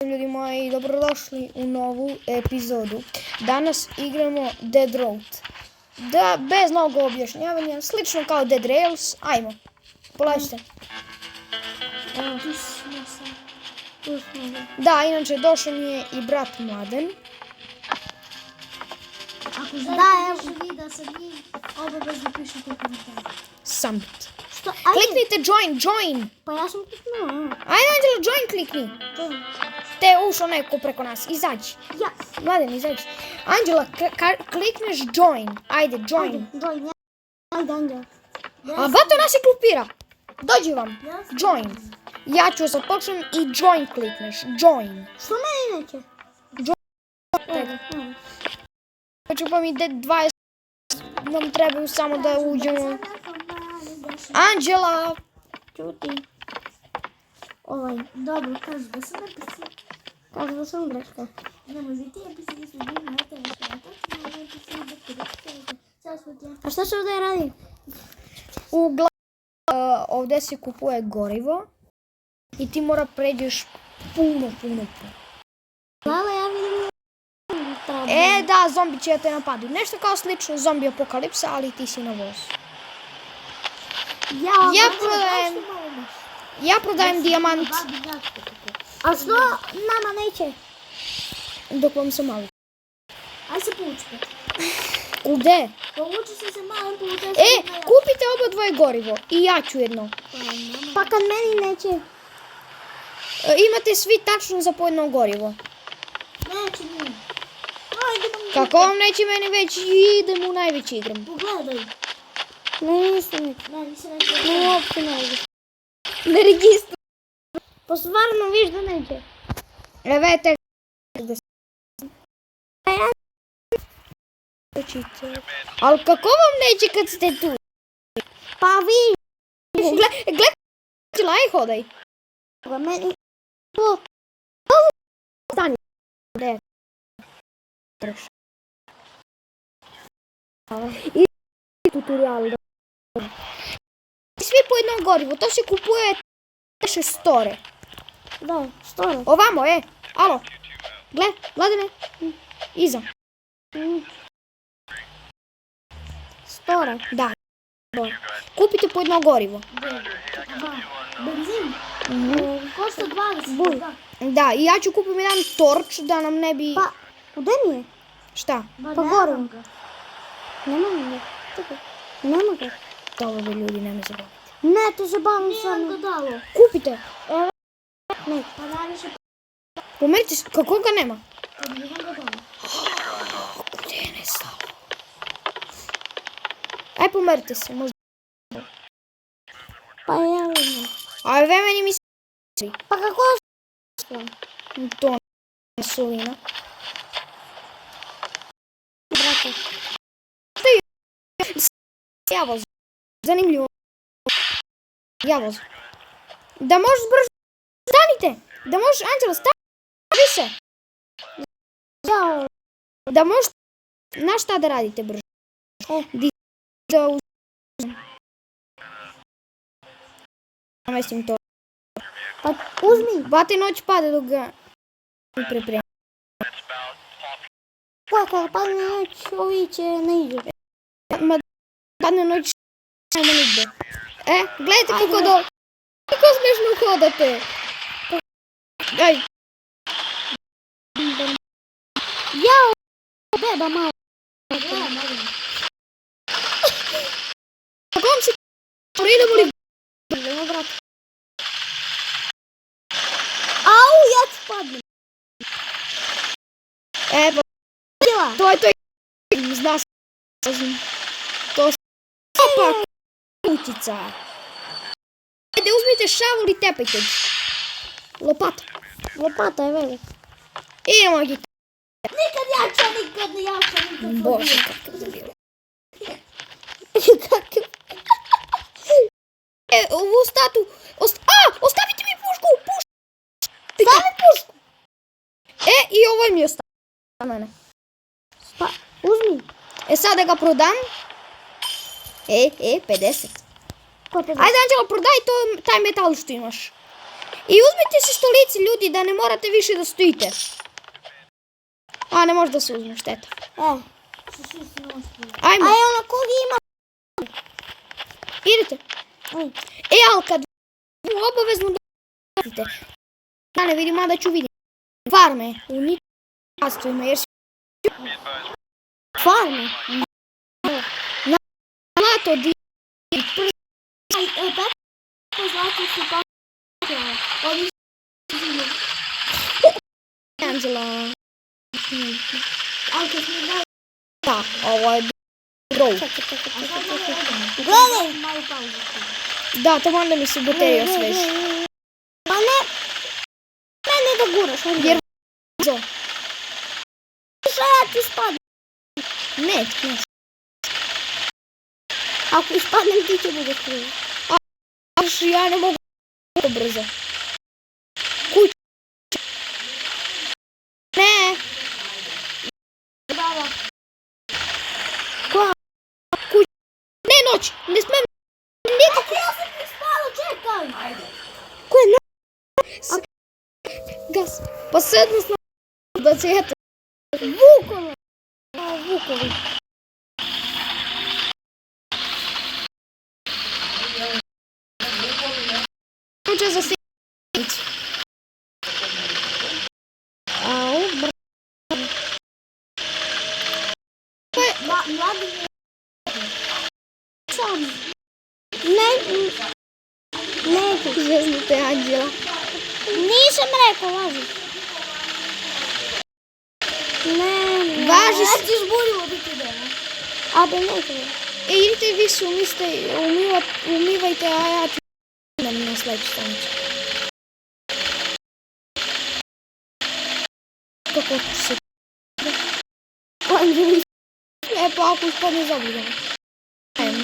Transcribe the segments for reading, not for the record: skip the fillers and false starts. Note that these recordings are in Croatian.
Ljudi moji, dobrodošli u novu epizodu. Danas igramo Dead Road. Da, bez mnogo objašnjavanja, slično kao Dead Rails. Ajmo, polažite. Da, inače došao mi je i brat Mladen. Ako želite više videa sa njim, obavezno pišite u komentar. Summit. Što? Kliknite join. Pa ja sam kliknula. Ajde, Anđelo, join klikni. Te ušao neko preko nas, izađi. Ja. Mladen, izađi. Anđela, klikneš join. Ajde, join. Join. Ajde, Anđela. A bato nas je klupira. Dođi vam. Join. Ja ću sad počnem i join klikneš. Join. Što meni neće? Znači pa mi de 20 nam trebaju samo da uđemo. Anđela! Čuti. Dobro, kažu da sam napisala. Kažu da sam greška. Ne može ti napisati da sam bila na A šta se ovdje radi? Uglavnom, ovdje se kupuje gorivo i ti mora pređeš puno. Lala, ja vidim. Da, zombi će te napadu. Nešto kao slično zombi apokalipsa, ali ti si na vozu. Ja prodajem dijamant. A što nama neće? Dok vam se malo. Aj se poučite. Gde? Pouči se malo poučite. Kupite oba dvoje gorivo i ja ću jedno. Pa kad meni neće? Imate svi tačno za po jedno gorivo. Neće mi. Kako vam neće meni već idem u najveći igram. Pogledaj. Nisam neće. Ne, uopće ne vidim. Ne registru. Pa stvarno viš da neće. Evete. Ali kako vam neće kad ste tu? Pa vi. Gledaj, hodaj. Meni. Stani. I tutorial. Svi po jednom gorivu, to se kupuje 6 store. Da, store. Ovamo, alo. Gle, Vladine, iza. Store. Da. Kupite po jedno gorivo. Benzin? Košta 20. Buj. Da, i ja ću kupiti jedan torč da nam ne bi... Pa, gdje mi je? Šta? Pa gorivo. Nema mi. Nema ga. Dobro bi ljudi, ne me zabaviti. Ne, to se bavim sam ga dalo. Kupite. Ne, pa najviše. Pomerite se, kako ga nema? Pa bi ga dalo. Gdje je nestalo? Aj pomerite se, možda. Pa ja ne. A meni mi se... Pa kako To je solina. brate? Ja voz. Zanimljivo. Ja voz. Da možeš brzo... Stanite! Da možeš, Anđela, stani više! Ja. Da možeš... Znaš šta da radite brzo? Da namestim to. Pa uzmi. Bate noć pada dok ga... pripremim. Kako padne noć, ovi će ne iđu. Padne noć... Ajmo nigde. Gledajte kako smiješno hodate. Aj. Ja, beba malo. Kako vam se... Idemo li... Au, ja ću padnem. To je... Znaš... To je... Opa! Kutica. Ajde, uzmite šavul i tepajte. Lopata je velika. Idemo gdje. Nikad jača. Bože, kakav je bilo. Ovu statu... Ostavite mi pušku! Stavi pušku. I ovo mi je ostavio mene. Pa, uzmi. Sada ga prodam. 50. Ajde, Anđela, prodaj taj metal što imaš. I uzmite se stolici, ljudi, da ne morate više da stojite. A, ne može da se uzme, šteta. Ajmo. Aj, ona koga ima? Idete. Aj. E, ali kad obavezno da ja ne vidim, mada ću vidjeti. Farme u ničastvima, jer si Farme. na zlato di Tako zlato su pa... Ovi Angela. ali kad mi dali... Da, ovo je drog. Gledaj! Malu pauzu. Da, to onda mi se baterija osveži. Pa ne... Mene da guraš, ajde. Jer zo. Šta ja ti spadam? Ne. Ako ispadnem ti će budeš krivo. Aš ja ne mogu tako brzo. Kuća. Ne. Brava. Kuća. Ne, noć. Ne smem. Kako ja sam ti spala, čekaj! Ajde. Ko je noć? Gas. Pa sedno smo da cvijeta. Vukovi. Vukovi. Kuća za sjednicu. Au, Mladi je... Sam. Ne, zveznute Anđela. nisam rekao, važi. Ne. Važi Ja se. ću zbudimo biti dana. A da ne treba. E, idite vi se umivajte, a ja ću na sledeću stranicu. Kako ti se... E, pa ako ispadne zabudemo. Ajmo.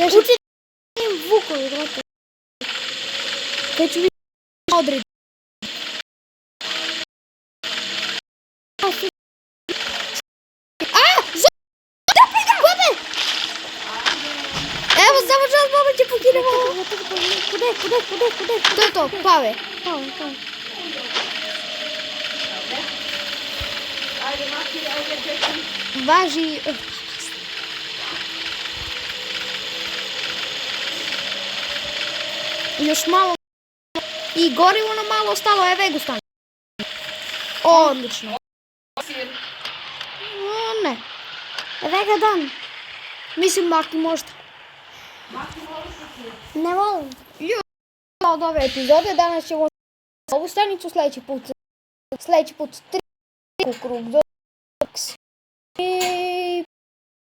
Učite Vukovi, brate. Kad ću vidjeti odred. Evo, samo čas mama će pokinemo. Kude? To je to, pave. Kao. Važi... Još malo... I gorivo nam malo ostalo, je vegu stanje. Odlično. Ne. Vega dan. Mislim, Maki možda. Ne volim. Od ove epizode danas ćemo ovu stranicu, sljedeći put 3 krug. I